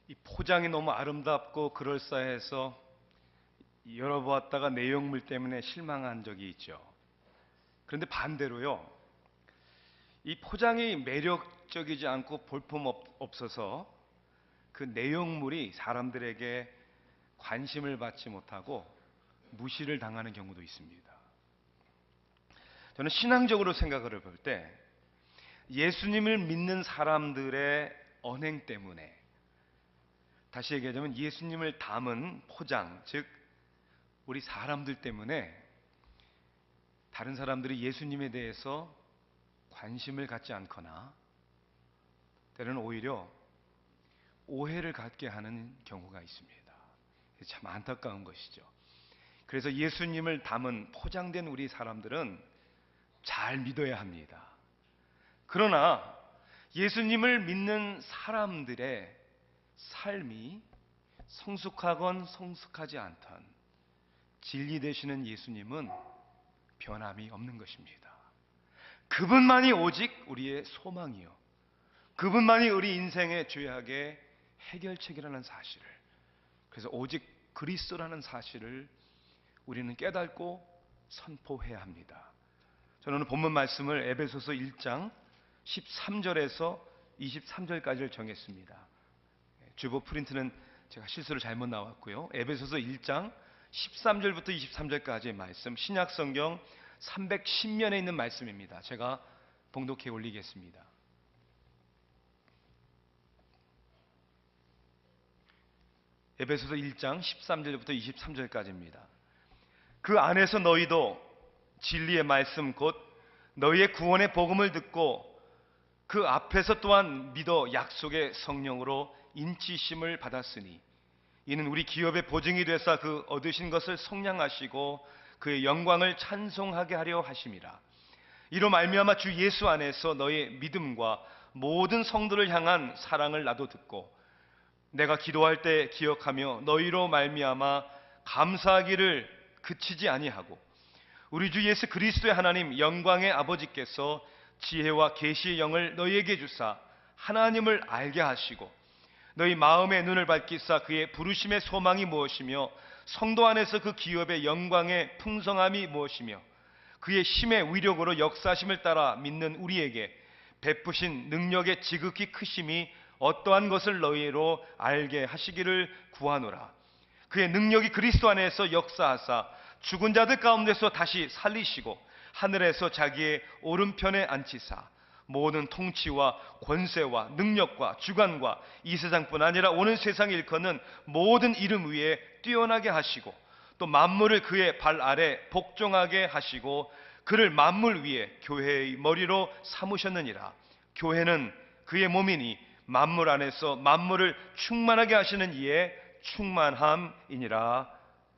이 포장이 너무 아름답고 그럴싸해서 열어보았다가 내용물 때문에 실망한 적이 있죠. 그런데 반대로요, 이 포장이 매력적이지 않고 볼품 없어서 그 내용물이 사람들에게 관심을 받지 못하고 무시를 당하는 경우도 있습니다. 저는 신앙적으로 생각을 볼 때 예수님을 믿는 사람들의 언행 때문에, 다시 얘기하자면 예수님을 담은 포장, 즉 우리 사람들 때문에 다른 사람들이 예수님에 대해서 관심을 갖지 않거나 때로는 오히려 오해를 갖게 하는 경우가 있습니다. 참 안타까운 것이죠. 그래서 예수님을 담은 포장된 우리 사람들은 잘 믿어야 합니다. 그러나 예수님을 믿는 사람들의 삶이 성숙하건 성숙하지 않던 진리 되시는 예수님은 변함이 없는 것입니다. 그분만이 오직 우리의 소망이요, 그분만이 우리 인생의 죄악의 해결책이라는 사실을, 그래서 오직 그리스도라는 사실을 우리는 깨닫고 선포해야 합니다. 저는 오늘 본문 말씀을 에베소서 1장 13절에서 23절까지를 정했습니다. 주보 프린트는 제가 실수로 잘못 나왔고요. 에베소서 1장 13절부터 23절까지의 말씀, 신약성경 310면에 있는 말씀입니다. 제가 봉독해 올리겠습니다. 에베소서 1장 13절부터 23절까지입니다. 그 안에서 너희도 진리의 말씀 곧 너희의 구원의 복음을 듣고 그 앞에서 또한 믿어 약속의 성령으로 인치심을 받았으니 이는 우리 기업의 보증이 되사 그 얻으신 것을 속량하시고 그의 영광을 찬송하게 하려 하심이라. 이로 말미암아 주 예수 안에서 너의 믿음과 모든 성도를 향한 사랑을 나도 듣고 내가 기도할 때 기억하며 너희로 말미암아 감사하기를 그치지 아니하고 우리 주 예수 그리스도의 하나님 영광의 아버지께서 지혜와 계시의 영을 너희에게 주사 하나님을 알게 하시고 너희 마음의 눈을 밝히사 그의 부르심의 소망이 무엇이며 성도 안에서 그 기업의 영광의 풍성함이 무엇이며 그의 힘의 위력으로 역사심을 따라 믿는 우리에게 베푸신 능력의 지극히 크심이 어떠한 것을 너희로 알게 하시기를 구하노라. 그의 능력이 그리스도 안에서 역사하사 죽은 자들 가운데서 다시 살리시고 하늘에서 자기의 오른편에 앉히사 모든 통치와 권세와 능력과 주관과 이 세상뿐 아니라 오는 세상에 일컫는 모든 이름 위에 뛰어나게 하시고 또 만물을 그의 발 아래 복종하게 하시고 그를 만물 위에 교회의 머리로 삼으셨느니라. 교회는 그의 몸이니 만물 안에서 만물을 충만하게 하시는 이의 충만함이니라.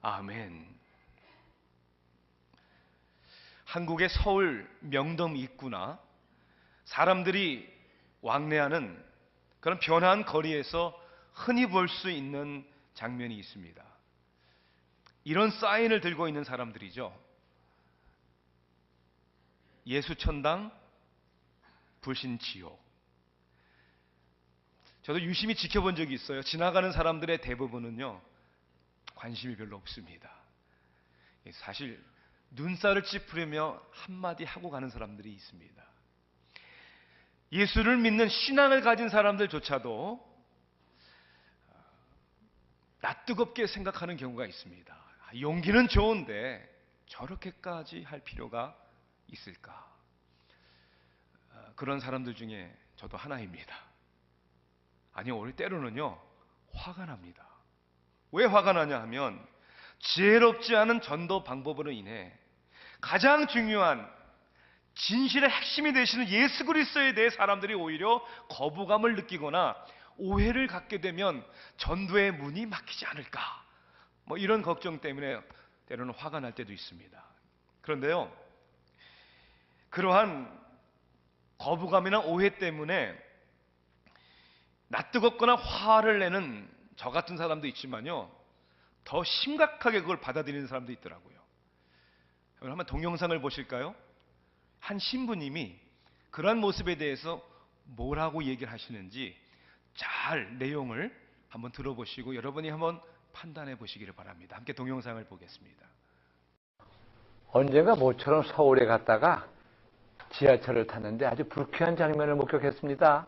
아멘. 한국의 서울 명동 입구나 사람들이 왕래하는 그런 변화한 거리에서 흔히 볼 수 있는 장면이 있습니다. 이런 사인을 들고 있는 사람들이죠. 예수천당, 불신지옥. 저도 유심히 지켜본 적이 있어요. 지나가는 사람들의 대부분은요, 관심이 별로 없습니다. 사실 눈살을 찌푸리며 한마디 하고 가는 사람들이 있습니다. 예수를 믿는 신앙을 가진 사람들조차도 낯뜨겁게 생각하는 경우가 있습니다. 용기는 좋은데 저렇게까지 할 필요가 있을까? 그런 사람들 중에 저도 하나입니다. 아니요, 우리 때로는요 화가 납니다. 왜 화가 나냐 하면 지혜롭지 않은 전도 방법으로 인해 가장 중요한 진실의 핵심이 되시는 예수 그리스도에 대해 사람들이 오히려 거부감을 느끼거나 오해를 갖게 되면 전도의 문이 막히지 않을까, 이런 걱정 때문에 때로는 화가 날 때도 있습니다. 그런데요, 그러한 거부감이나 오해 때문에 낯뜨겁거나 화를 내는 저 같은 사람도 있지만요, 더 심각하게 그걸 받아들이는 사람도 있더라고요. 한번 동영상을 보실까요? 한 신부님이 그러한 모습에 대해서 뭐라고 얘기를 하시는지 잘 내용을 한번 들어보시고 여러분이 한번 판단해 보시기를 바랍니다. 함께 동영상을 보겠습니다. 언젠가 모처럼 서울에 갔다가 지하철을 탔는데 아주 불쾌한 장면을 목격했습니다.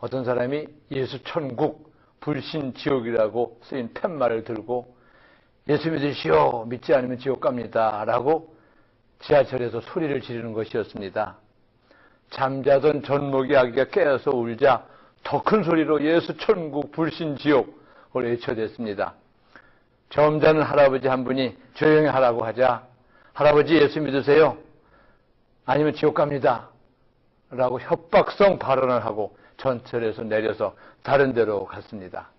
어떤 사람이 예수 천국, 불신 지옥이라고 쓰인 팻말을 들고 예수 믿으시오, 믿지 않으면 지옥 갑니다 라고 지하철에서 소리를 지르는 것이었습니다. 잠자던 젖먹이 아기가 깨어서 울자 더 큰 소리로 예수 천국, 불신 지옥을 외쳐댔습니다. 점잖은 할아버지 한 분이 조용히 하라고 하자 할아버지 예수 믿으세요? 아니면 지옥 갑니다 라고 협박성 발언을 하고 전철에서 내려서 다른 데로 갔습니다.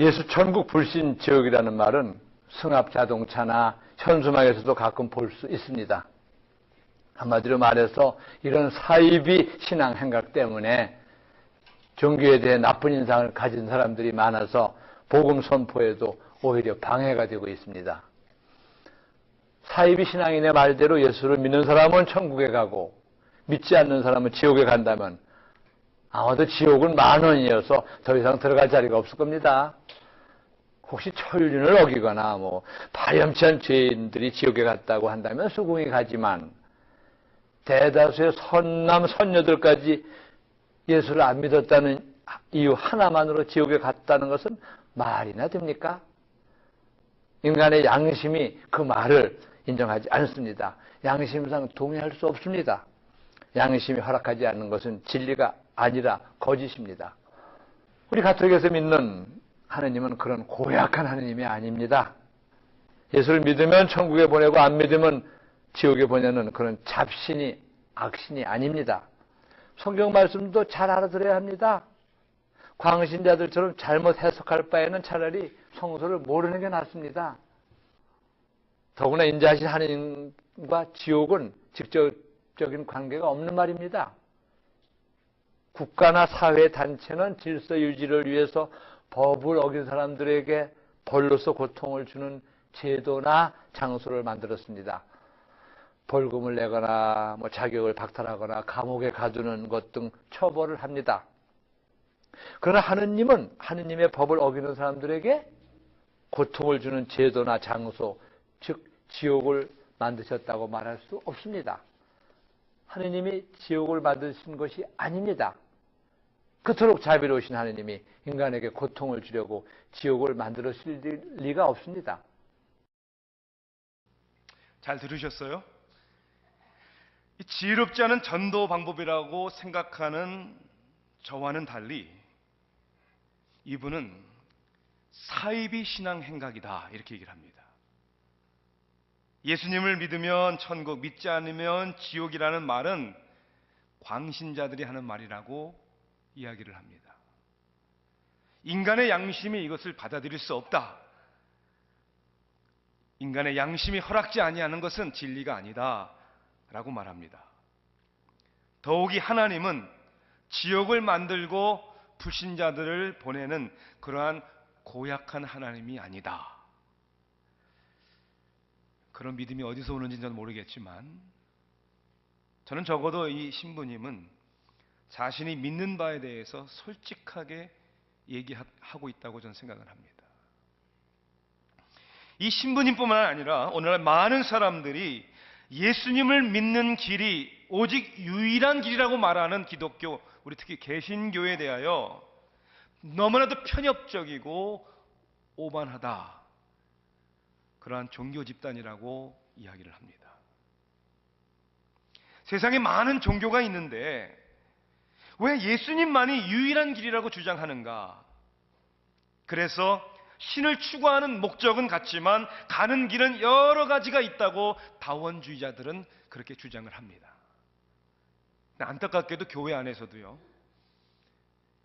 예수 천국 불신 지옥이라는 말은 승합 자동차나 현수막에서도 가끔 볼 수 있습니다. 한마디로 말해서 이런 사이비 신앙 행각 때문에 종교에 대해 나쁜 인상을 가진 사람들이 많아서 복음 선포에도 오히려 방해가 되고 있습니다. 사이비 신앙인의 말대로 예수를 믿는 사람은 천국에 가고 믿지 않는 사람은 지옥에 간다면 아마도 지옥은 10,000원이어서 더 이상 들어갈 자리가 없을 겁니다. 혹시 천륜을 어기거나 파렴치한 죄인들이 지옥에 갔다고 한다면 수긍이 가지만 대다수의 선남 선녀들까지 예수를 안 믿었다는 이유 하나만으로 지옥에 갔다는 것은 말이나 됩니까? 인간의 양심이 그 말을 인정하지 않습니다. 양심상 동의할 수 없습니다. 양심이 허락하지 않는 것은 진리가 아니라 거짓입니다. 우리 가톨릭에서 믿는 하느님은 그런 고약한 하느님이 아닙니다. 예수를 믿으면 천국에 보내고 안 믿으면 지옥에 보내는 그런 잡신이 악신이 아닙니다. 성경 말씀도 잘 알아들어야 합니다. 광신자들처럼 잘못 해석할 바에는 차라리 성서를 모르는 게 낫습니다. 더구나 인자하신 하느님과 지옥은 직접적인 관계가 없는 말입니다. 국가나 사회 단체는 질서 유지를 위해서 법을 어긴 사람들에게 벌로서 고통을 주는 제도나 장소를 만들었습니다. 벌금을 내거나 자격을 박탈하거나 감옥에 가두는 것 등 처벌을 합니다. 그러나 하느님은 하느님의 법을 어기는 사람들에게 고통을 주는 제도나 장소, 즉 지옥을 만드셨다고 말할 수 없습니다. 하느님이 지옥을 만드신 것이 아닙니다. 그토록 자비로우신 하느님이 인간에게 고통을 주려고 지옥을 만들었을 리가 없습니다. 잘 들으셨어요? 지혜롭지 않은 전도 방법이라고 생각하는 저와는 달리 이분은 사이비 신앙 행각이다 이렇게 얘기를 합니다. 예수님을 믿으면 천국, 믿지 않으면 지옥이라는 말은 광신자들이 하는 말이라고 이야기를 합니다. 인간의 양심이 이것을 받아들일 수 없다. 인간의 양심이 허락지 아니하는 것은 진리가 아니다 라고 말합니다. 더욱이 하나님은 지옥을 만들고 불신자들을 보내는 그러한 고약한 하나님이 아니다. 그런 믿음이 어디서 오는지는 저는 모르겠지만 저는 적어도 이 신부님은 자신이 믿는 바에 대해서 솔직하게 얘기하고 있다고 저는 생각을 합니다. 이 신부님뿐만 아니라 오늘날 많은 사람들이 예수님을 믿는 길이 오직 유일한 길이라고 말하는 기독교, 우리 특히 개신교에 대하여 너무나도 편협적이고 오만하다. 그러한 종교 집단이라고 이야기를 합니다. 세상에 많은 종교가 있는데 왜 예수님만이 유일한 길이라고 주장하는가? 그래서 신을 추구하는 목적은 같지만 가는 길은 여러 가지가 있다고 다원주의자들은 그렇게 주장을 합니다. 안타깝게도 교회 안에서도요.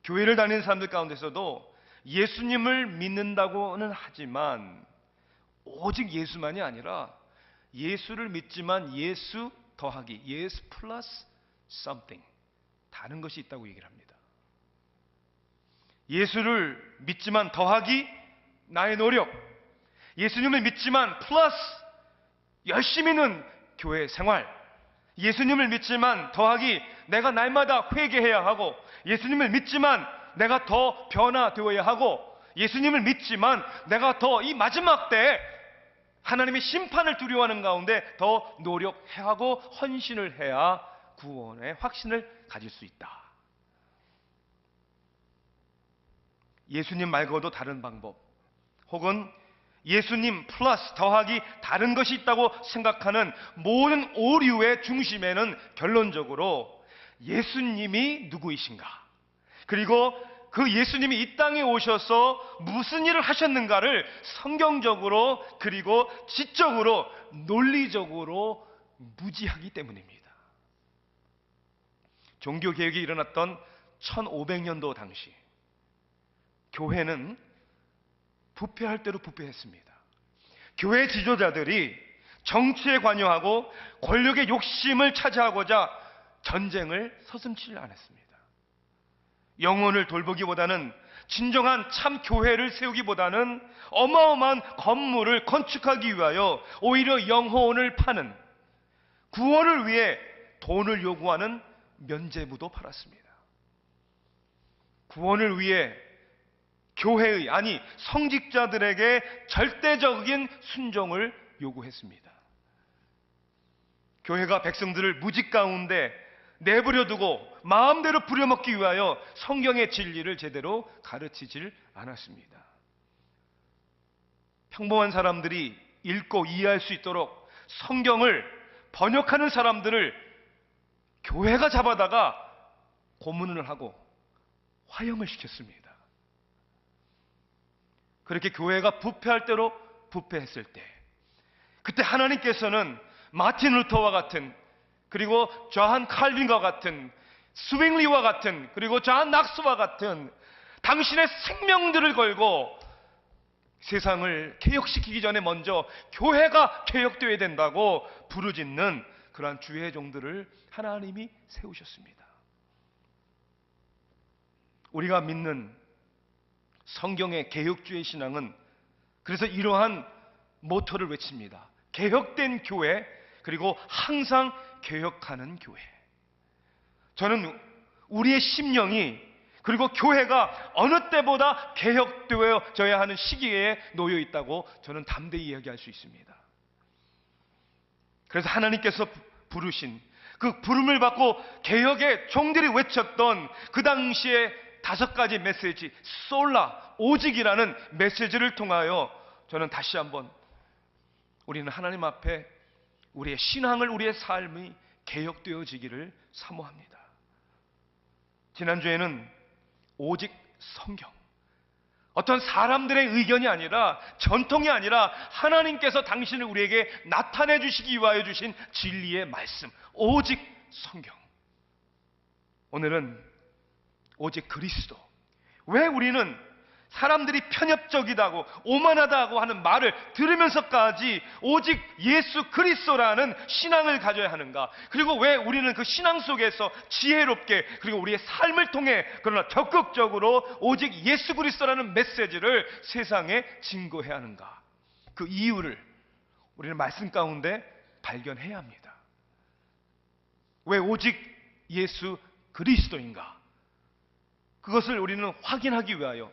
교회를 다니는 사람들 가운데서도 예수님을 믿는다고는 하지만 오직 예수만이 아니라 예수를 믿지만 예수 더하기, 예수 플러스 something, 다른 것이 있다고 얘기를 합니다. 예수를 믿지만 더하기 나의 노력, 예수님을 믿지만 플러스 열심히는 교회 생활, 예수님을 믿지만 더하기 내가 날마다 회개해야 하고, 예수님을 믿지만 내가 더 변화되어야 하고, 예수님을 믿지만 내가 더 이 마지막 때 하나님의 심판을 두려워하는 가운데 더 노력해야 하고 헌신을 해야 구원의 확신을 가질 수 있다. 예수님 말고도 다른 방법, 혹은 예수님 플러스 더하기 다른 것이 있다고 생각하는 모든 오류의 중심에는 결론적으로 예수님이 누구이신가, 그리고 그 예수님이 이 땅에 오셔서 무슨 일을 하셨는가를 성경적으로 그리고 지적으로 논리적으로 무지하기 때문입니다. 종교개혁이 일어났던 1500년도 당시 교회는 부패할 대로 부패했습니다. 교회 지도자들이 정치에 관여하고 권력의 욕심을 차지하고자 전쟁을 서슴지 않았습니다. 영혼을 돌보기보다는, 진정한 참 교회를 세우기보다는 어마어마한 건물을 건축하기 위하여 오히려 영혼을 파는, 구원을 위해 돈을 요구하는 면죄부도 팔았습니다. 구원을 위해 교회의, 아니 성직자들에게 절대적인 순종을 요구했습니다. 교회가 백성들을 무직 가운데 내버려두고 마음대로 부려먹기 위하여 성경의 진리를 제대로 가르치질 않았습니다. 평범한 사람들이 읽고 이해할 수 있도록 성경을 번역하는 사람들을 교회가 잡아다가 고문을 하고 화형을 시켰습니다. 그렇게 교회가 부패할 대로 부패했을 때, 그때 하나님께서는 마틴 루터와 같은, 그리고 존 칼빈과 같은, 스윙리와 같은, 그리고 존 낙스와 같은 당신의 생명들을 걸고 세상을 개혁시키기 전에 먼저 교회가 개혁되어야 된다고 부르짖는 그러한 주의 종들을 하나님이 세우셨습니다. 우리가 믿는 성경의 개혁주의 신앙은 그래서 이러한 모토를 외칩니다. 개혁된 교회, 그리고 항상 개혁하는 교회. 저는 우리의 심령이, 그리고 교회가 어느 때보다 개혁되어져야 하는 시기에 놓여 있다고 저는 담대히 이야기할 수 있습니다. 그래서 하나님께서 부르신, 그 부름을 받고 개혁의 종들이 외쳤던 그 당시에 5가지 메시지, 솔라, 오직이라는 메시지를 통하여 저는 다시 한번 우리는 하나님 앞에 우리의 신앙을, 우리의 삶이 개혁되어지기를 사모합니다. 지난주에는 오직 성경, 어떤 사람들의 의견이 아니라, 전통이 아니라 하나님께서 당신을 우리에게 나타내 주시기 위하여 주신 진리의 말씀, 오직 성경. 오늘은 오직 그리스도. 왜 우리는 사람들이 편협적이다고, 오만하다고 하는 말을 들으면서까지 오직 예수 그리스도라는 신앙을 가져야 하는가? 그리고 왜 우리는 그 신앙 속에서 지혜롭게, 그리고 우리의 삶을 통해, 그러나 적극적으로 오직 예수 그리스도라는 메시지를 세상에 증거해야 하는가? 그 이유를 우리는 말씀 가운데 발견해야 합니다. 왜 오직 예수 그리스도인가? 그것을 우리는 확인하기 위하여,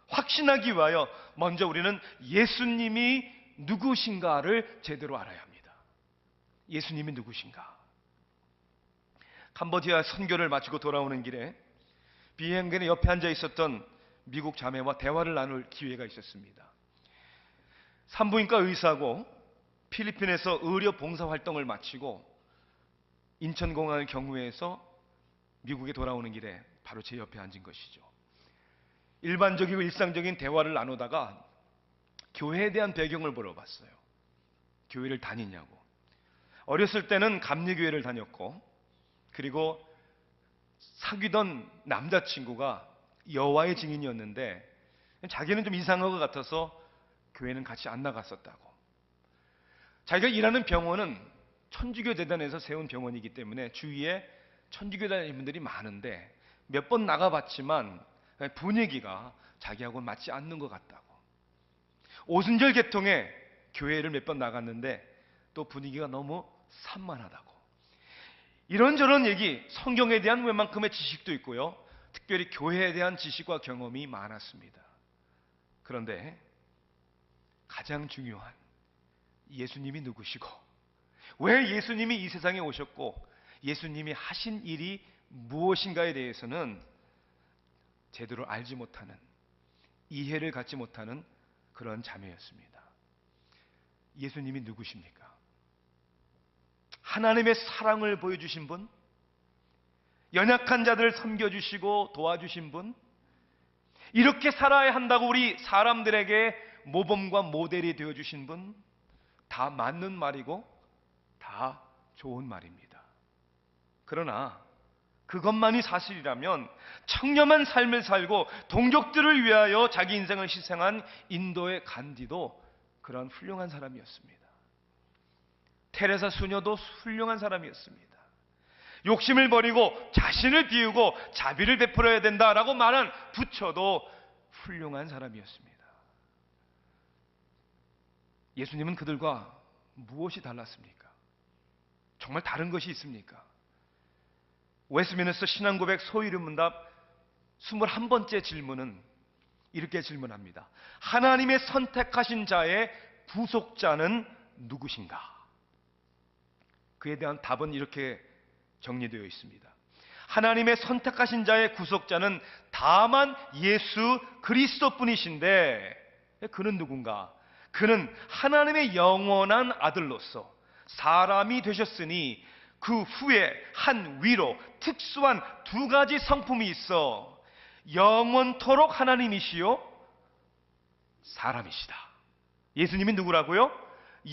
확신하기 위하여 먼저 우리는 예수님이 누구신가를 제대로 알아야 합니다. 예수님이 누구신가? 캄보디아 선교를 마치고 돌아오는 길에 비행기의 옆에 앉아 있었던 미국 자매와 대화를 나눌 기회가 있었습니다. 산부인과 의사고 필리핀에서 의료 봉사 활동을 마치고 인천공항을 경유해서 미국에 돌아오는 길에 바로 제 옆에 앉은 것이죠. 일반적이고 일상적인 대화를 나누다가 교회에 대한 배경을 물어봤어요. 교회를 다니냐고. 어렸을 때는 감리교회를 다녔고, 그리고 사귀던 남자친구가 여호와의 증인이었는데 자기는 좀 이상한 것 같아서 교회는 같이 안 나갔었다고. 자기가 일하는 병원은 천주교 재단에서 세운 병원이기 때문에 주위에 천주교 다니는 분들이 많은데 몇 번 나가봤지만 분위기가 자기하고는 맞지 않는 것 같다고. 오순절 개통에 교회를 몇 번 나갔는데 또 분위기가 너무 산만하다고. 이런저런 얘기, 성경에 대한 웬만큼의 지식도 있고요, 특별히 교회에 대한 지식과 경험이 많았습니다. 그런데 가장 중요한 예수님이 누구시고 왜 예수님이 이 세상에 오셨고 예수님이 하신 일이 무엇인가에 대해서는 제대로 알지 못하는, 이해를 갖지 못하는 그런 자매였습니다. 예수님이 누구십니까? 하나님의 사랑을 보여주신 분, 연약한 자들을 섬겨주시고 도와주신 분, 이렇게 살아야 한다고 우리 사람들에게 모범과 모델이 되어주신 분, 다 맞는 말이고 다 좋은 말입니다. 그러나 그것만이 사실이라면 청렴한 삶을 살고 동족들을 위하여 자기 인생을 희생한 인도의 간디도 그런 훌륭한 사람이었습니다. 테레사 수녀도 훌륭한 사람이었습니다. 욕심을 버리고 자신을 비우고 자비를 베풀어야 된다라고 말한 부처도 훌륭한 사람이었습니다. 예수님은 그들과 무엇이 달랐습니까? 정말 다른 것이 있습니까? 웨스트민스터 신앙고백 소이름 문답 21번째 질문은 이렇게 질문합니다. 하나님의 선택하신 자의 구속자는 누구신가? 그에 대한 답은 이렇게 정리되어 있습니다. 하나님의 선택하신 자의 구속자는 다만 예수 그리스도뿐이신데 그는 누군가? 그는 하나님의 영원한 아들로서 사람이 되셨으니 그 후에 한 위로 특수한 두 가지 성품이 있어 영원토록 하나님이시요 사람이시다. 예수님이 누구라고요?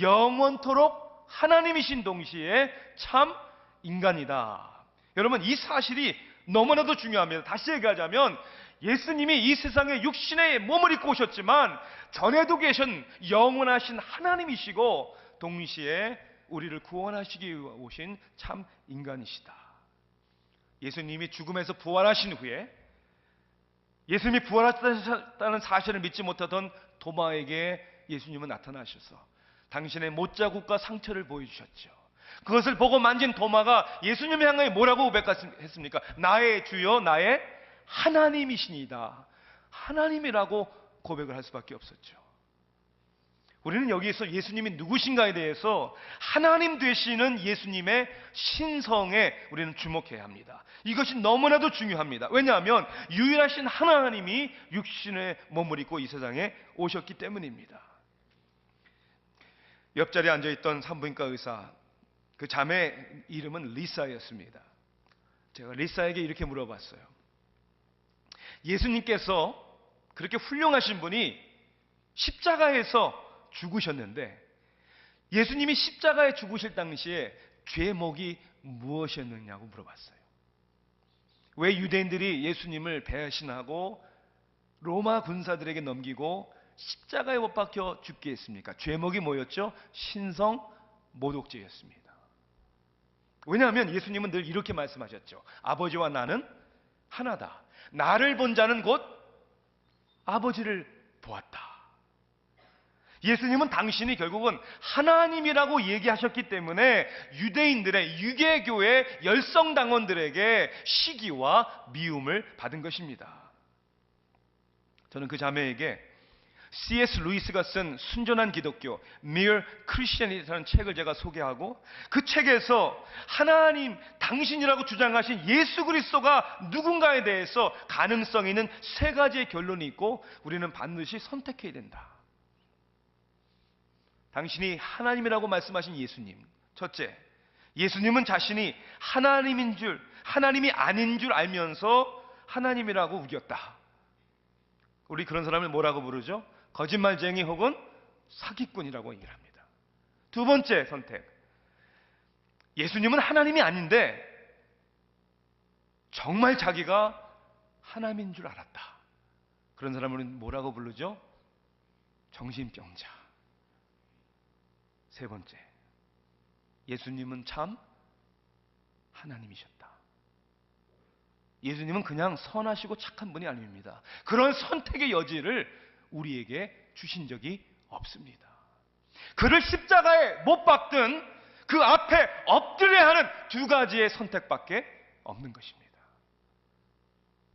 영원토록 하나님이신 동시에 참 인간이다. 여러분, 이 사실이 너무나도 중요합니다. 다시 얘기하자면 예수님이 이 세상에 육신의 몸을 입고 오셨지만 전에도 계신 영원하신 하나님이시고 동시에 우리를 구원하시기 위해 오신 참 인간이시다. 예수님이 죽음에서 부활하신 후에 예수님이 부활하셨다는 사실을 믿지 못하던 도마에게 예수님은 나타나셔서 당신의 못자국과 상처를 보여주셨죠. 그것을 보고 만진 도마가 예수님 향하여 뭐라고 고백했습니까? 나의 주여 나의 하나님이시니다. 하나님이라고 고백을 할 수밖에 없었죠. 우리는 여기에서 예수님이 누구신가에 대해서 하나님 되시는 예수님의 신성에 우리는 주목해야 합니다. 이것이 너무나도 중요합니다. 왜냐하면 유일하신 하나님이 육신의 몸을 입고 이 세상에 오셨기 때문입니다. 옆자리에 앉아있던 산부인과 의사, 그 자매 이름은 리사였습니다. 제가 리사에게 이렇게 물어봤어요. 예수님께서 그렇게 훌륭하신 분이 십자가에서 죽으셨는데 예수님이 십자가에 죽으실 당시에 죄목이 무엇이었느냐고 물어봤어요. 왜 유대인들이 예수님을 배신하고 로마 군사들에게 넘기고 십자가에 못 박혀 죽게 했습니까? 죄목이 뭐였죠? 신성 모독죄였습니다. 왜냐하면 예수님은 늘 이렇게 말씀하셨죠. 아버지와 나는 하나다. 나를 본 자는 곧 아버지를 보았다. 예수님은 당신이 결국은 하나님이라고 얘기하셨기 때문에 유대인들의 유대교의 열성당원들에게 시기와 미움을 받은 것입니다. 저는 그 자매에게 C.S. 루이스가 쓴 순전한 기독교 Mere Christianity라는 책을 제가 소개하고 그 책에서 하나님 당신이라고 주장하신 예수 그리스도가 누군가에 대해서 가능성 있는 세 가지의 결론이 있고 우리는 반드시 선택해야 된다. 당신이 하나님이라고 말씀하신 예수님. 첫째, 예수님은 자신이 하나님인 줄, 하나님이 아닌 줄 알면서 하나님이라고 우겼다. 우리 그런 사람을 뭐라고 부르죠? 거짓말쟁이 혹은 사기꾼이라고 얘기를 합니다. 두 번째 선택. 예수님은 하나님이 아닌데 정말 자기가 하나님인 줄 알았다. 그런 사람을 뭐라고 부르죠? 정신병자. 세 번째, 예수님은 참 하나님이셨다. 예수님은 그냥 선하시고 착한 분이 아닙니다. 그런 선택의 여지를 우리에게 주신 적이 없습니다. 그를 십자가에 못 박든 그 앞에 엎드려야 하는 두 가지의 선택밖에 없는 것입니다.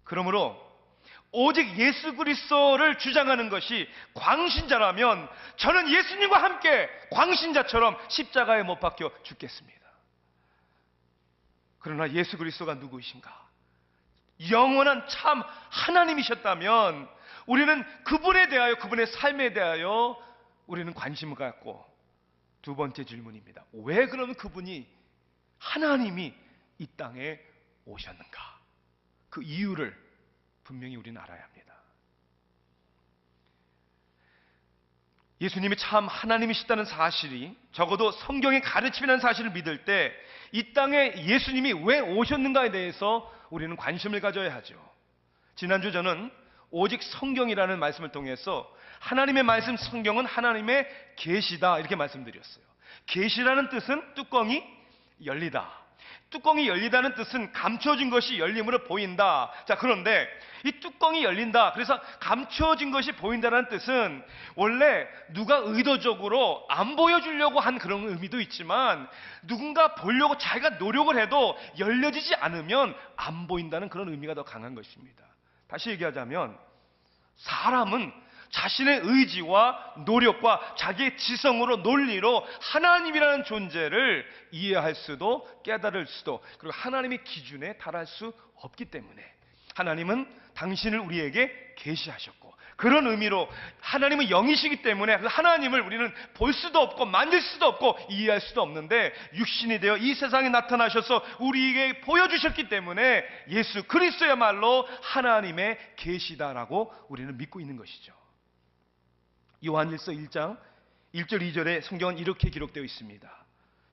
그러므로 오직 예수 그리스도를 주장하는 것이 광신자라면 저는 예수님과 함께 광신자처럼 십자가에 못 박혀 죽겠습니다. 그러나 예수 그리스도가 누구이신가? 영원한 참 하나님이셨다면 우리는 그분에 대하여, 그분의 삶에 대하여 우리는 관심을 갖고, 두 번째 질문입니다. 왜 그러면 그분이, 하나님이 이 땅에 오셨는가? 그 이유를 분명히 우리는 알아야 합니다. 예수님이 참 하나님이시다는 사실이, 적어도 성경의 가르침이라는 사실을 믿을 때 이 땅에 예수님이 왜 오셨는가에 대해서 우리는 관심을 가져야 하죠. 지난주 저는 오직 성경이라는 말씀을 통해서 하나님의 말씀, 성경은 하나님의 계시다, 이렇게 말씀드렸어요. 계시라는 뜻은 뚜껑이 열리다. 뚜껑이 열리다는 뜻은 감춰진 것이 열림으로 보인다. 자, 그런데 이 뚜껑이 열린다, 그래서 감춰진 것이 보인다는 뜻은 원래 누가 의도적으로 안 보여주려고 한 그런 의미도 있지만, 누군가 보려고 자기가 노력을 해도 열려지지 않으면 안 보인다는 그런 의미가 더 강한 것입니다. 다시 얘기하자면, 사람은 자신의 의지와 노력과 자기의 지성으로, 논리로 하나님이라는 존재를 이해할 수도 깨달을 수도, 그리고 하나님의 기준에 달할 수 없기 때문에 하나님은 당신을 우리에게 계시하셨고, 그런 의미로 하나님은 영이시기 때문에 하나님을 우리는 볼 수도 없고 만질 수도 없고 이해할 수도 없는데, 육신이 되어 이 세상에 나타나셔서 우리에게 보여주셨기 때문에 예수 그리스도야말로 하나님의 계시다라고 우리는 믿고 있는 것이죠. 요한일서 1장 1절 2절에 성경은 이렇게 기록되어 있습니다.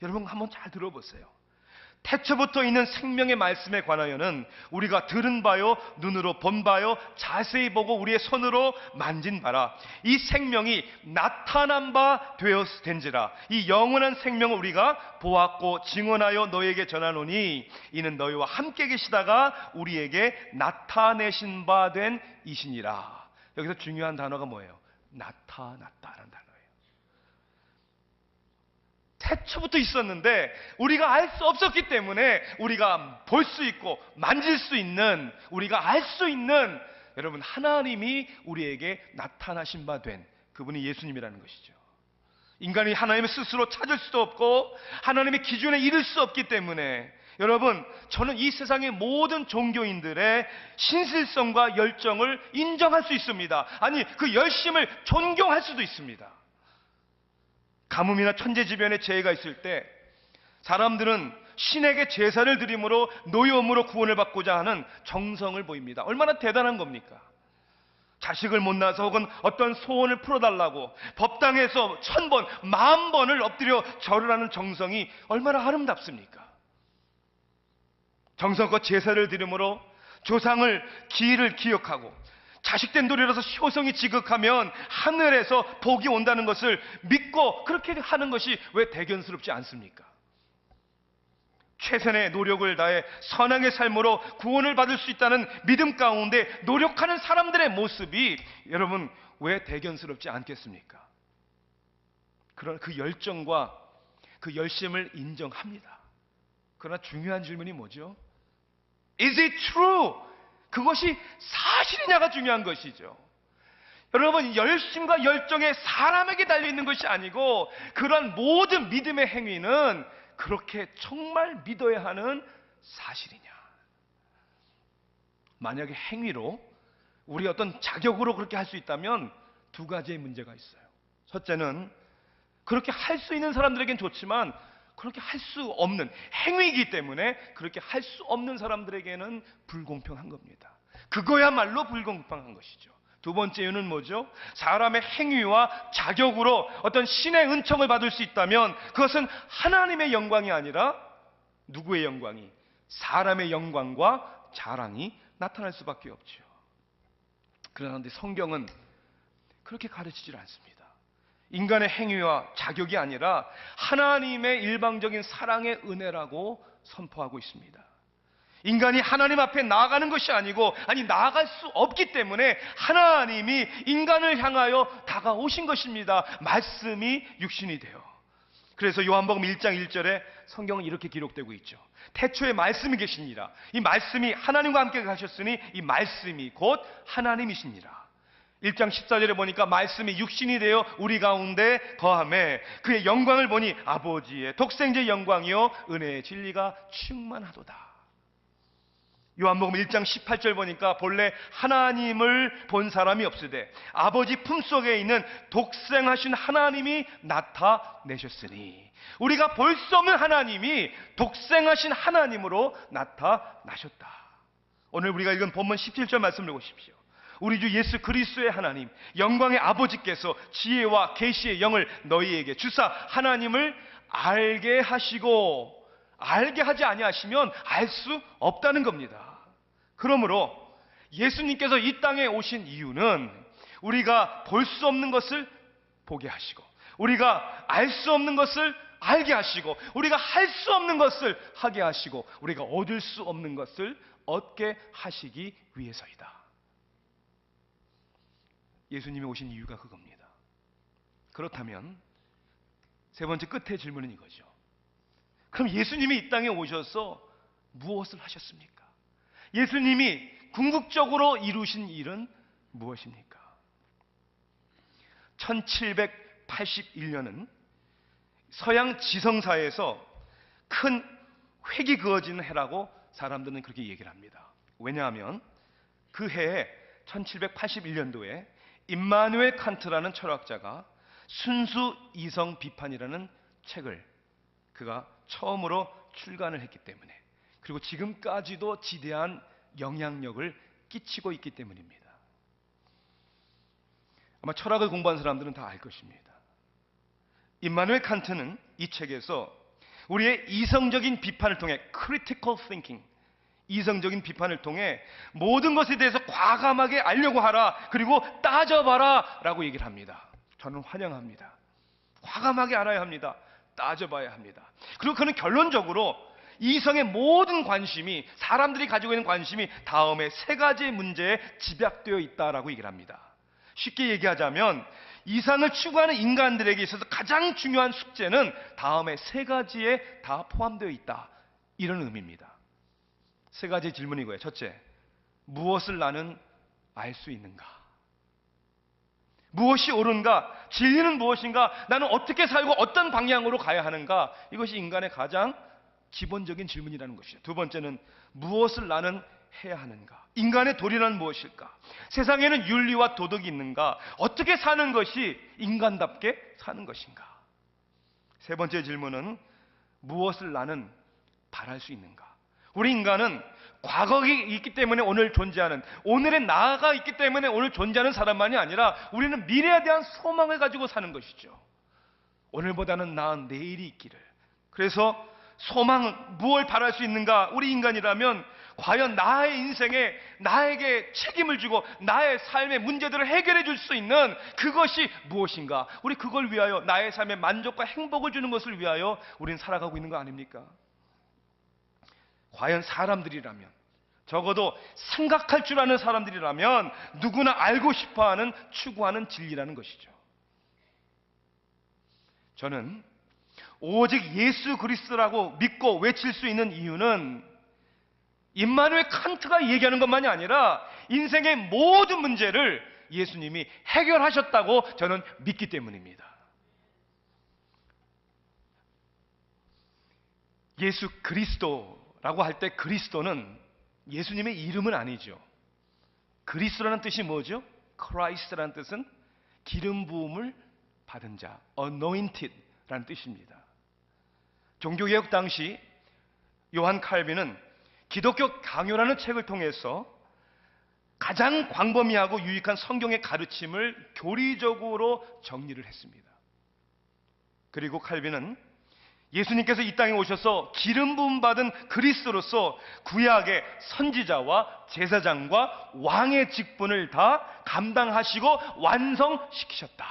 여러분 한번 잘 들어보세요. 태초부터 있는 생명의 말씀에 관하여는 우리가 들은 바요, 눈으로 본 바요, 자세히 보고 우리의 손으로 만진 바라. 이 생명이 나타난 바 되었된지라. 이 영원한 생명을 우리가 보았고 증언하여 너에게 전하노니 이는 너희와 함께 계시다가 우리에게 나타내신 바 된 이시니라. 여기서 중요한 단어가 뭐예요? 나타났다라는 단어예요. 태초부터 있었는데 우리가 알 수 없었기 때문에 우리가 볼 수 있고 만질 수 있는, 우리가 알 수 있는, 여러분 하나님이 우리에게 나타나신 바 된 그분이 예수님이라는 것이죠. 인간이 하나님을 스스로 찾을 수도 없고 하나님의 기준에 이를 수 없기 때문에, 여러분 저는 이 세상의 모든 종교인들의 신실성과 열정을 인정할 수 있습니다. 아니, 그 열심을 존경할 수도 있습니다. 가뭄이나 천재지변의 재해가 있을 때 사람들은 신에게 제사를 드림으로 노여움으로 구원을 받고자 하는 정성을 보입니다. 얼마나 대단한 겁니까? 자식을 못 낳아서 혹은 어떤 소원을 풀어달라고 법당에서 1000번, 10,000번을 엎드려 절을 하는 정성이 얼마나 아름답습니까? 정성껏 제사를 드림으로 조상을 기일을 기억하고 자식된 돌이라서 효성이 지극하면 하늘에서 복이 온다는 것을 믿고 그렇게 하는 것이 왜 대견스럽지 않습니까? 최선의 노력을 다해 선악의 삶으로 구원을 받을 수 있다는 믿음 가운데 노력하는 사람들의 모습이 여러분 왜 대견스럽지 않겠습니까? 그런 그 열정과 그 열심을 인정합니다. 그러나 중요한 질문이 뭐죠? Is it true? 그것이 사실이냐가 중요한 것이죠. 여러분, 열심과 열정에 사람에게 달려있는 것이 아니고 그런 모든 믿음의 행위는 그렇게 정말 믿어야 하는 사실이냐. 만약에 행위로 우리 어떤 자격으로 그렇게 할 수 있다면 두 가지의 문제가 있어요. 첫째는 그렇게 할 수 있는 사람들에겐 좋지만 그렇게 할 수 없는 행위이기 때문에 그렇게 할 수 없는 사람들에게는 불공평한 겁니다. 그거야말로 불공평한 것이죠. 두 번째 이유는 뭐죠? 사람의 행위와 자격으로 어떤 신의 은총을 받을 수 있다면 그것은 하나님의 영광이 아니라 누구의 영광이? 사람의 영광과 자랑이 나타날 수밖에 없죠. 그런데 성경은 그렇게 가르치질 않습니다. 인간의 행위와 자격이 아니라 하나님의 일방적인 사랑의 은혜라고 선포하고 있습니다. 인간이 하나님 앞에 나아가는 것이 아니고, 아니 나아갈 수 없기 때문에 하나님이 인간을 향하여 다가오신 것입니다. 말씀이 육신이 되어. 그래서 요한복음 1장 1절에 성경은 이렇게 기록되고 있죠. 태초에 말씀이 계시니라. 이 말씀이 하나님과 함께 가셨으니 이 말씀이 곧 하나님이시니라. 1장 14절에 보니까 말씀이 육신이 되어 우리 가운데 거하매 그의 영광을 보니 아버지의 독생자의 영광이요 은혜의 진리가 충만하도다. 요한복음 1장 18절 보니까 본래 하나님을 본 사람이 없으되 아버지 품속에 있는 독생하신 하나님이 나타내셨으니 우리가 볼 수 없는 하나님이 독생하신 하나님으로 나타나셨다. 오늘 우리가 읽은 본문 17절 말씀을 보십시오. 우리 주 예수 그리스도의 하나님 영광의 아버지께서 지혜와 계시의 영을 너희에게 주사 하나님을 알게 하시고 알게 하지 아니하시면 알 수 없다는 겁니다. 그러므로 예수님께서 이 땅에 오신 이유는 우리가 볼 수 없는 것을 보게 하시고 우리가 알 수 없는 것을 알게 하시고 우리가 할 수 없는 것을 하게 하시고 우리가 얻을 수 없는 것을 얻게 하시기 위해서이다. 예수님이 오신 이유가 그겁니다. 그렇다면 세 번째 끝의 질문은 이거죠. 그럼 예수님이 이 땅에 오셔서 무엇을 하셨습니까? 예수님이 궁극적으로 이루신 일은 무엇입니까? 1781년은 서양 지성사에서 큰 획이 그어지는 해라고 사람들은 그렇게 얘기를 합니다. 왜냐하면 그 해에 1781년도에 임마누엘 칸트라는 철학자가 순수 이성 비판이라는 책을 그가 처음으로 출간을 했기 때문에 그리고 지금까지도 지대한 영향력을 끼치고 있기 때문입니다. 아마 철학을 공부한 사람들은 다 알 것입니다. 임마누엘 칸트는 이 책에서 우리의 이성적인 비판을 통해 critical thinking, 이성적인 비판을 통해 모든 것에 대해서 과감하게 알려고 하라 그리고 따져봐라 라고 얘기를 합니다. 저는 환영합니다. 과감하게 알아야 합니다. 따져봐야 합니다. 그리고 그는 결론적으로 이성의 모든 관심이 사람들이 가지고 있는 관심이 다음에 세 가지 문제에 집약되어 있다라고 얘기를 합니다. 쉽게 얘기하자면 이상을 추구하는 인간들에게 있어서 가장 중요한 숙제는 다음에 세 가지에 다 포함되어 있다. 이런 의미입니다. 세 가지 질문이고요. 첫째, 무엇을 나는 알 수 있는가? 무엇이 옳은가? 진리는 무엇인가? 나는 어떻게 살고 어떤 방향으로 가야 하는가? 이것이 인간의 가장 기본적인 질문이라는 것이죠. 두 번째는 무엇을 나는 해야 하는가? 인간의 도리는 무엇일까? 세상에는 윤리와 도덕이 있는가? 어떻게 사는 것이 인간답게 사는 것인가? 세 번째 질문은 무엇을 나는 바랄 수 있는가? 우리 인간은 과거가 있기 때문에 오늘 존재하는, 오늘의 나아가 있기 때문에 오늘 존재하는 사람만이 아니라 우리는 미래에 대한 소망을 가지고 사는 것이죠. 오늘보다는 나은 내일이 있기를. 그래서 소망, 무엇을 바랄 수 있는가? 우리 인간이라면 과연 나의 인생에 나에게 책임을 주고 나의 삶의 문제들을 해결해 줄 수 있는 그것이 무엇인가? 우리 그걸 위하여, 나의 삶에 만족과 행복을 주는 것을 위하여 우리는 살아가고 있는 거 아닙니까? 과연 사람들이라면, 적어도 생각할 줄 아는 사람들이라면 누구나 알고 싶어하는, 추구하는 진리라는 것이죠. 저는 오직 예수 그리스도라고 믿고 외칠 수 있는 이유는 임마누엘 칸트가 얘기하는 것만이 아니라 인생의 모든 문제를 예수님이 해결하셨다고 저는 믿기 때문입니다. 예수 그리스도라고 할 때 그리스도는 예수님의 이름은 아니죠. 그리스도라는 뜻이 뭐죠? Christ라는 뜻은 기름 부음을 받은 자, anointed라는 뜻입니다. 종교개혁 당시 요한 칼빈은 기독교 강요라는 책을 통해서 가장 광범위하고 유익한 성경의 가르침을 교리적으로 정리를 했습니다. 그리고 칼빈은 예수님께서 이 땅에 오셔서 기름 부음 받은 그리스도로서 구약의 선지자와 제사장과 왕의 직분을 다 감당하시고 완성시키셨다.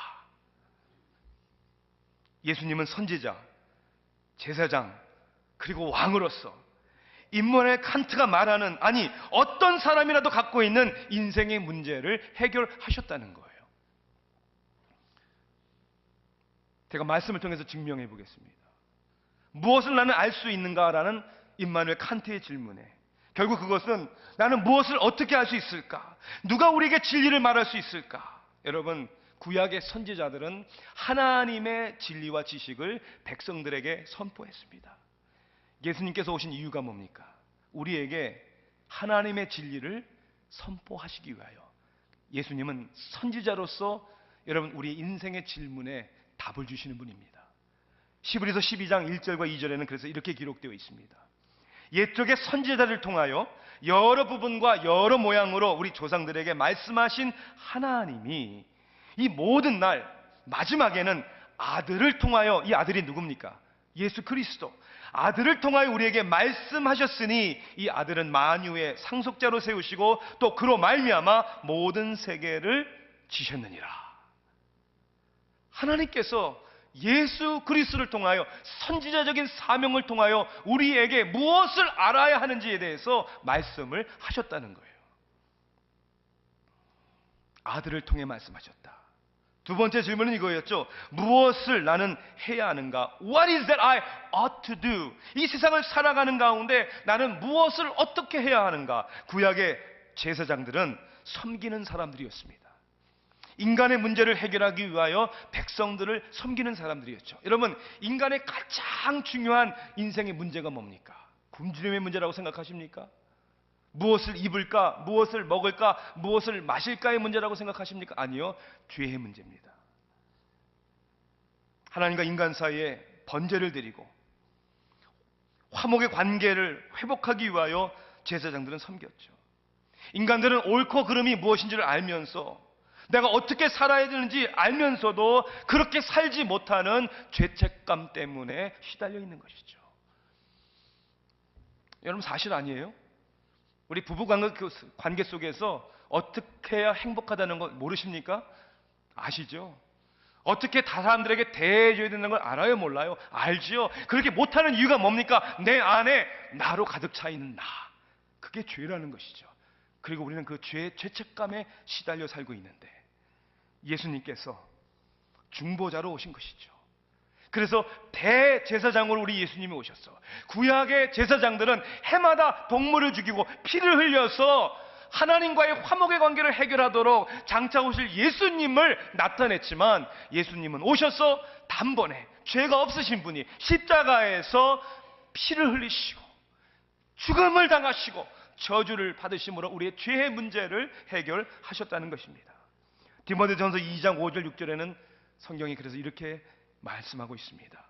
예수님은 선지자, 제사장, 그리고 왕으로서 임마누엘 칸트가 말하는, 아니 어떤 사람이라도 갖고 있는 인생의 문제를 해결하셨다는 거예요. 제가 말씀을 통해서 증명해 보겠습니다. 무엇을 나는 알 수 있는가라는 임마누엘 칸트의 질문에 결국 그것은 나는 무엇을 어떻게 알 수 있을까? 누가 우리에게 진리를 말할 수 있을까? 여러분, 구약의 선지자들은 하나님의 진리와 지식을 백성들에게 선포했습니다. 예수님께서 오신 이유가 뭡니까? 우리에게 하나님의 진리를 선포하시기 위하여. 예수님은 선지자로서 여러분 우리 인생의 질문에 답을 주시는 분입니다. 히브리서 12장 1절과 2절에는 그래서 이렇게 기록되어 있습니다. 옛적의 선지자를 통하여 여러 부분과 여러 모양으로 우리 조상들에게 말씀하신 하나님이 이 모든 날 마지막에는 아들을 통하여, 이 아들이 누굽니까? 예수 그리스도. 아들을 통하여 우리에게 말씀하셨으니 이 아들은 만유의 상속자로 세우시고 또 그로 말미암아 모든 세계를 지셨느니라. 하나님께서 예수 그리스도를 통하여 선지자적인 사명을 통하여 우리에게 무엇을 알아야 하는지에 대해서 말씀을 하셨다는 거예요. 아들을 통해 말씀하셨다. 두 번째 질문은 이거였죠. 무엇을 나는 해야 하는가? What is that I ought to do? 이 세상을 살아가는 가운데 나는 무엇을 어떻게 해야 하는가? 구약의 제사장들은 섬기는 사람들이었습니다. 인간의 문제를 해결하기 위하여 백성들을 섬기는 사람들이었죠. 여러분, 인간의 가장 중요한 인생의 문제가 뭡니까? 굶주림의 문제라고 생각하십니까? 무엇을 입을까? 무엇을 먹을까? 무엇을 마실까의 문제라고 생각하십니까? 아니요. 죄의 문제입니다. 하나님과 인간 사이에 번제를 드리고 화목의 관계를 회복하기 위하여 제사장들은 섬겼죠. 인간들은 옳고 그름이 무엇인지를 알면서 내가 어떻게 살아야 되는지 알면서도 그렇게 살지 못하는 죄책감 때문에 시달려 있는 것이죠. 여러분, 사실 아니에요? 우리 부부 관계 속에서 어떻게 해야 행복하다는 걸 모르십니까? 아시죠? 어떻게 다른 사람들에게 대해줘야 되는 걸 알아요? 몰라요? 알지요? 그렇게 못하는 이유가 뭡니까? 내 안에 나로 가득 차 있는 나. 그게 죄라는 것이죠. 그리고 우리는 그 죄책감에 시달려 살고 있는데 예수님께서 중보자로 오신 것이죠. 그래서 대제사장으로 우리 예수님이 오셨어. 구약의 제사장들은 해마다 동물을 죽이고 피를 흘려서 하나님과의 화목의 관계를 해결하도록 장차 오실 예수님을 나타냈지만 예수님은 오셔서 단번에 죄가 없으신 분이 십자가에서 피를 흘리시고 죽음을 당하시고 저주를 받으심으로 우리의 죄의 문제를 해결하셨다는 것입니다. 디모데전서 2장 5절 6절에는 성경이 그래서 이렇게 말씀하고 있습니다.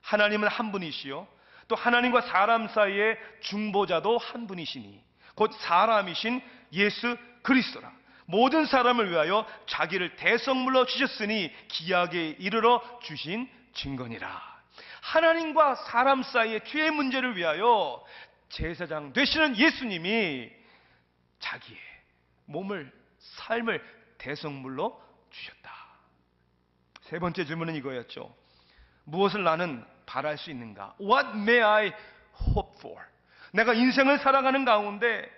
하나님은 한 분이시요 또 하나님과 사람 사이의 중보자도 한 분이시니 곧 사람이신 예수 그리스도라. 모든 사람을 위하여 자기를 대성물로 주셨으니 기약에 이르러 주신 증거니라. 하나님과 사람 사이의 죄의 문제를 위하여 제사장 되시는 예수님이 자기의 몸을, 삶을 대성물로 주셨다. 세 번째 질문은 이거였죠. 무엇을 나는 바랄 수 있는가? What may I hope for? 내가 인생을 살아가는 가운데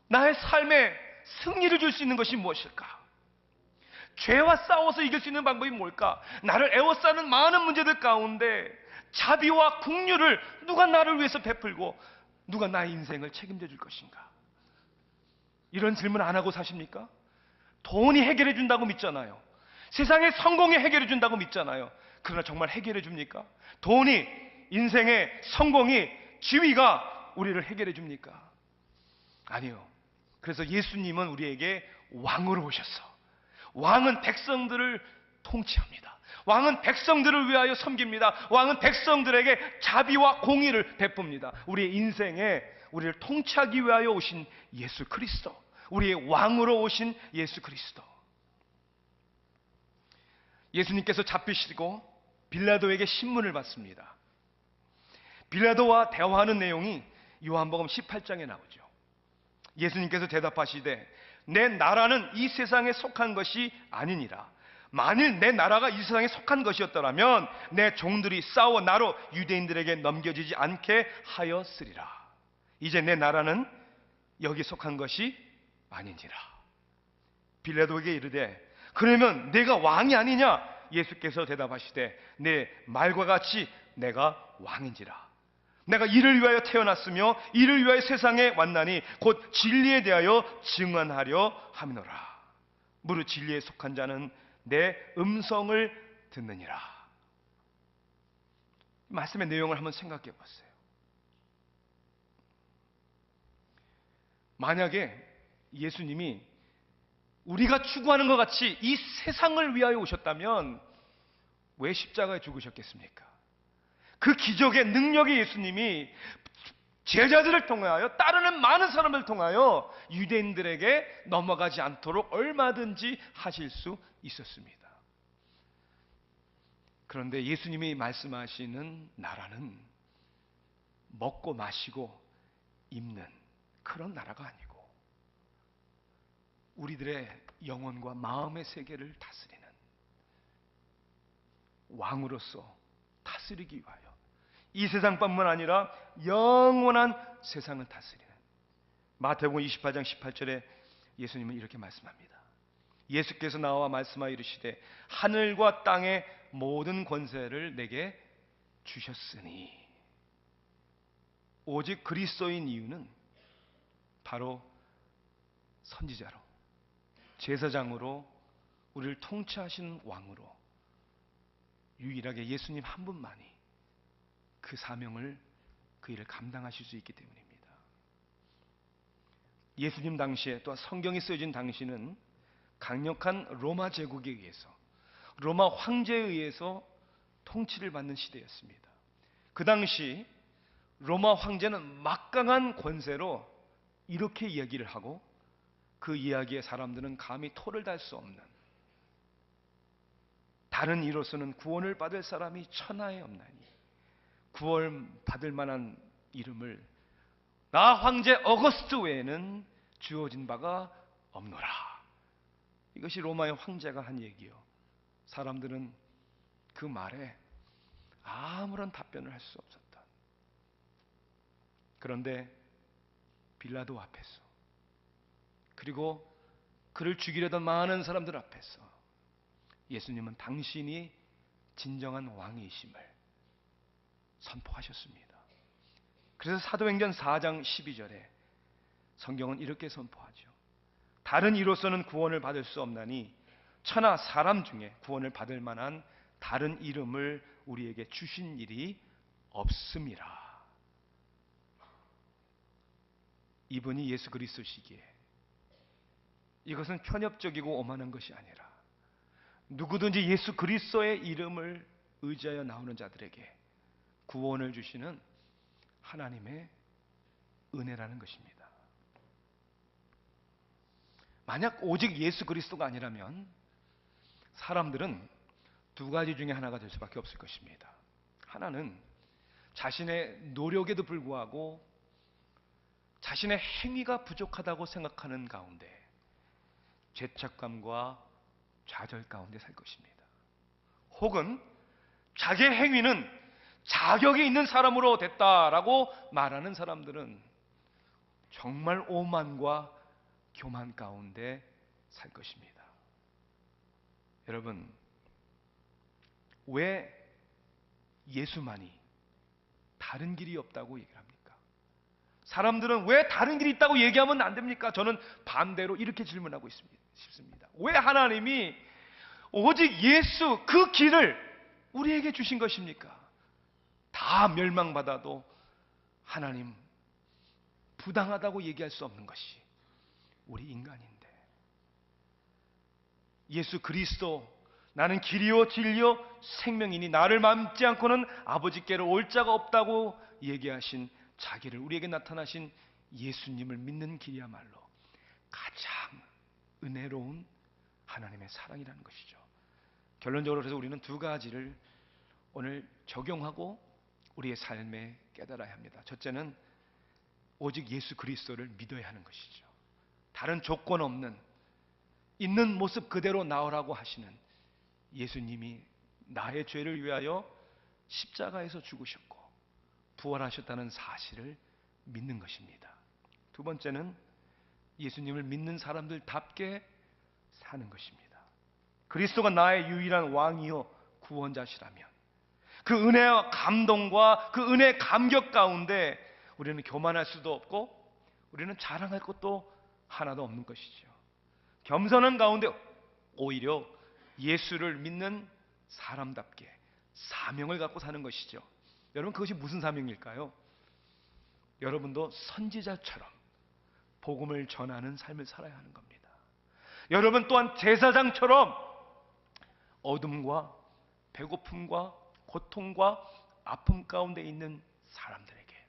나의 삶에 승리를 줄 수 있는 것이 무엇일까? 죄와 싸워서 이길 수 있는 방법이 뭘까? 나를 애워싸는 많은 문제들 가운데 자비와 긍휼을 누가 나를 위해서 베풀고 누가 나의 인생을 책임져 줄 것인가? 이런 질문 안 하고 사십니까? 돈이 해결해 준다고 믿잖아요. 세상의 성공이 해결해 준다고 믿잖아요. 그러나 정말 해결해 줍니까? 돈이, 인생의 성공이, 지위가 우리를 해결해 줍니까? 아니요. 그래서 예수님은 우리에게 왕으로 오셨어. 왕은 백성들을 통치합니다. 왕은 백성들을 위하여 섬깁니다. 왕은 백성들에게 자비와 공의를 베풉니다. 우리의 인생에 우리를 통치하기 위하여 오신 예수 그리스도, 우리의 왕으로 오신 예수 그리스도. 예수님께서 잡히시고 빌라도에게 신문을 받습니다. 빌라도와 대화하는 내용이 요한복음 18장에 나오죠. 예수님께서 대답하시되 내 나라는 이 세상에 속한 것이 아니니라. 만일 내 나라가 이 세상에 속한 것이었더라면 내 종들이 싸워 나로 유대인들에게 넘겨지지 않게 하였으리라. 이제 내 나라는 여기 속한 것이 아니니라. 빌라도에게 이르되 그러면 내가 왕이 아니냐? 예수께서 대답하시되 내 말과 같이 내가 왕인지라. 내가 이를 위하여 태어났으며 이를 위하여 세상에 왔나니 곧 진리에 대하여 증언하려 함이노라. 무릇 진리에 속한 자는 내 음성을 듣느니라. 말씀의 내용을 한번 생각해 보세요. 만약에 예수님이 우리가 추구하는 것 같이 이 세상을 위하여 오셨다면 왜 십자가에 죽으셨겠습니까? 그 기적의 능력의 예수님이 제자들을 통하여, 따르는 많은 사람을 통하여 유대인들에게 넘어가지 않도록 얼마든지 하실 수 있었습니다. 그런데 예수님이 말씀하시는 나라는 먹고 마시고 입는 그런 나라가 아니고 우리들의 영혼과 마음의 세계를 다스리는 왕으로서 다스리기 위하여 이 세상뿐만 아니라 영원한 세상을 다스리는, 마태복음 28장 18절에 예수님은 이렇게 말씀합니다. 예수께서 나와 말씀하여 이르시되 하늘과 땅의 모든 권세를 내게 주셨으니. 오직 그리스도인 이유는 바로 선지자로, 제사장으로, 우리를 통치하시는 왕으로 유일하게 예수님 한 분만이 그 사명을, 그 일을 감당하실 수 있기 때문입니다. 예수님 당시에, 또 성경이 쓰여진 당시는 강력한 로마 제국에 의해서, 로마 황제에 의해서 통치를 받는 시대였습니다. 그 당시 로마 황제는 막강한 권세로 이렇게 이야기를 하고, 그 이야기에 사람들은 감히 토를 달 수 없는, 다른 이로서는 구원을 받을 사람이 천하에 없나니 구원 받을 만한 이름을 나 황제 어거스트 외에는 주어진 바가 없노라. 이것이 로마의 황제가 한 얘기요. 사람들은 그 말에 아무런 답변을 할 수 없었다. 그런데 빌라도 앞에서, 그리고 그를 죽이려던 많은 사람들 앞에서 예수님은 당신이 진정한 왕이심을 선포하셨습니다. 그래서 사도행전 4장 12절에 성경은 이렇게 선포하죠. 다른 이로서는 구원을 받을 수 없나니 천하 사람 중에 구원을 받을 만한 다른 이름을 우리에게 주신 일이 없음이라. 이분이 예수 그리스도시기에 이것은 편협적이고 오만한 것이 아니라 누구든지 예수 그리스도의 이름을 의지하여 나오는 자들에게 구원을 주시는 하나님의 은혜라는 것입니다. 만약 오직 예수 그리스도가 아니라면 사람들은 두 가지 중에 하나가 될 수밖에 없을 것입니다. 하나는 자신의 노력에도 불구하고 자신의 행위가 부족하다고 생각하는 가운데 죄책감과 좌절 가운데 살 것입니다. 혹은 자기의 행위는 자격이 있는 사람으로 됐다라고 말하는 사람들은 정말 오만과 교만 가운데 살 것입니다. 여러분, 왜 예수만이 다른 길이 없다고 얘기를 합니까? 사람들은 왜 다른 길이 있다고 얘기하면 안 됩니까? 저는 반대로 이렇게 질문하고 싶습니다. 왜 하나님이 오직 예수 그 길을 우리에게 주신 것입니까? 다 멸망받아도 하나님 부당하다고 얘기할 수 없는 것이 우리 인간인데, 예수 그리스도 나는 길이요 진리요 생명이니 나를 맘지 않고는 아버지께로 올 자가 없다고 얘기하신 자기를 우리에게 나타나신 예수님을 믿는 길이야말로 가장 은혜로운 하나님의 사랑이라는 것이죠. 결론적으로 그래서 우리는 두 가지를 오늘 적용하고 우리의 삶에 깨달아야 합니다. 첫째는 오직 예수 그리스도를 믿어야 하는 것이죠. 다른 조건 없는 있는 모습 그대로 나오라고 하시는 예수님이 나의 죄를 위하여 십자가에서 죽으셨고 부활하셨다는 사실을 믿는 것입니다. 두 번째는 예수님을 믿는 사람들답게 사는 것입니다. 그리스도가 나의 유일한 왕이요 구원자시라면, 그 은혜와 감동과 그 은혜의 감격 가운데 우리는 교만할 수도 없고 우리는 자랑할 것도 하나도 없는 것이죠. 겸손한 가운데 오히려 예수를 믿는 사람답게 사명을 갖고 사는 것이죠. 여러분, 그것이 무슨 사명일까요? 여러분도 선지자처럼 복음을 전하는 삶을 살아야 하는 겁니다. 여러분 또한 제사장처럼 어둠과 배고픔과 고통과 아픔 가운데 있는 사람들에게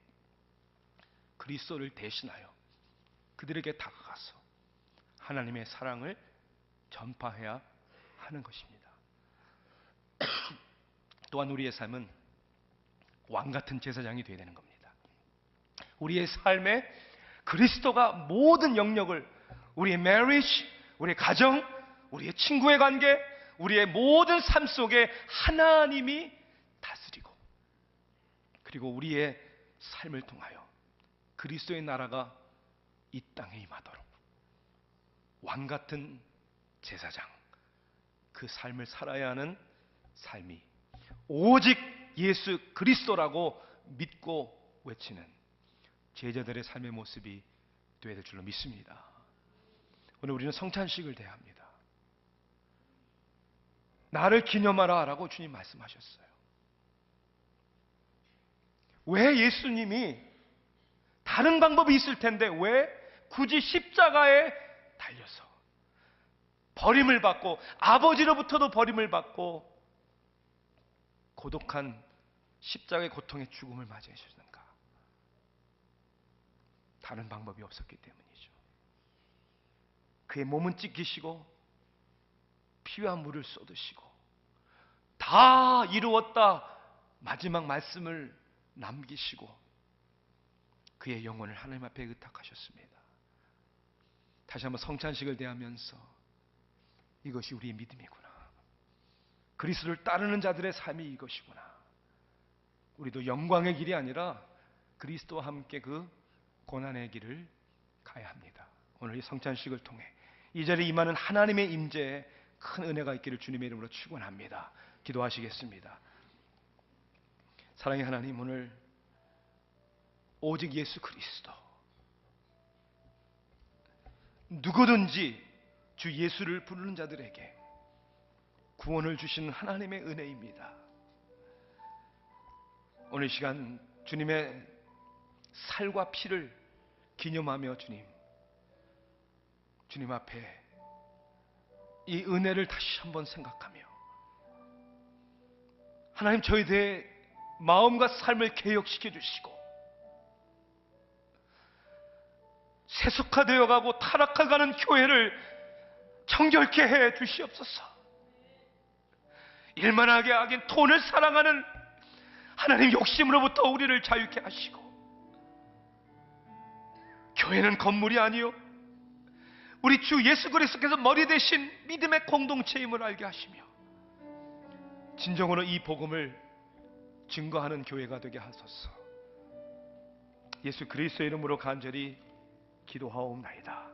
그리스도를 대신하여 그들에게 다가가서 하나님의 사랑을 전파해야 하는 것입니다. 또한 우리의 삶은 왕 같은 제사장이 되어야 되는 겁니다. 우리의 삶에 그리스도가 모든 영역을, 우리의 marriage, 우리의 가정, 우리의 친구의 관계, 우리의 모든 삶 속에 하나님이 다스리고, 그리고 우리의 삶을 통하여 그리스도의 나라가 이 땅에 임하도록 왕 같은 제사장, 그 삶을 살아야 하는 삶이 오직 예수 그리스도라고 믿고 외치는 제자들의 삶의 모습이 되어야 될 줄로 믿습니다. 오늘 우리는 성찬식을 대해야 합니다. 나를 기념하라 라고 주님 말씀하셨어요. 왜 예수님이 다른 방법이 있을 텐데 왜 굳이 십자가에 달려서 버림을 받고 아버지로부터도 버림을 받고 고독한 십자가의 고통의 죽음을 맞이하셨는가? 다른 방법이 없었기 때문이죠. 그의 몸은 찢기시고 피와 물을 쏟으시고 다 이루었다 마지막 말씀을 남기시고 그의 영혼을 하나님 앞에 의탁하셨습니다. 다시 한번 성찬식을 대하면서 이것이 우리의 믿음이구나, 그리스도를 따르는 자들의 삶이 이것이구나, 우리도 영광의 길이 아니라 그리스도와 함께 그 고난의 길을 가야 합니다. 오늘 이 성찬식을 통해 이 자리에 임하는 하나님의 임재에 큰 은혜가 있기를 주님의 이름으로 축원합니다. 기도하시겠습니다. 사랑의 하나님, 오늘 오직 예수 그리스도, 누구든지 주 예수를 부르는 자들에게 구원을 주시는 하나님의 은혜입니다. 오늘 시간 주님의 살과 피를 기념하며 주님 앞에 이 은혜를 다시 한번 생각하며 하나님, 저희들의 마음과 삶을 개혁시켜 주시고 세속화되어 가고 타락해가는 교회를 정결케 해 주시옵소서. 일만하게 하긴 돈을 사랑하는 하나님 욕심으로부터 우리를 자유케 하시고, 교회는 건물이 아니요 우리 주 예수 그리스도께서 머리 대신 믿음의 공동체임을 알게 하시며 진정으로 이 복음을 증거하는 교회가 되게 하소서. 예수 그리스도의 이름으로 간절히 기도하옵나이다.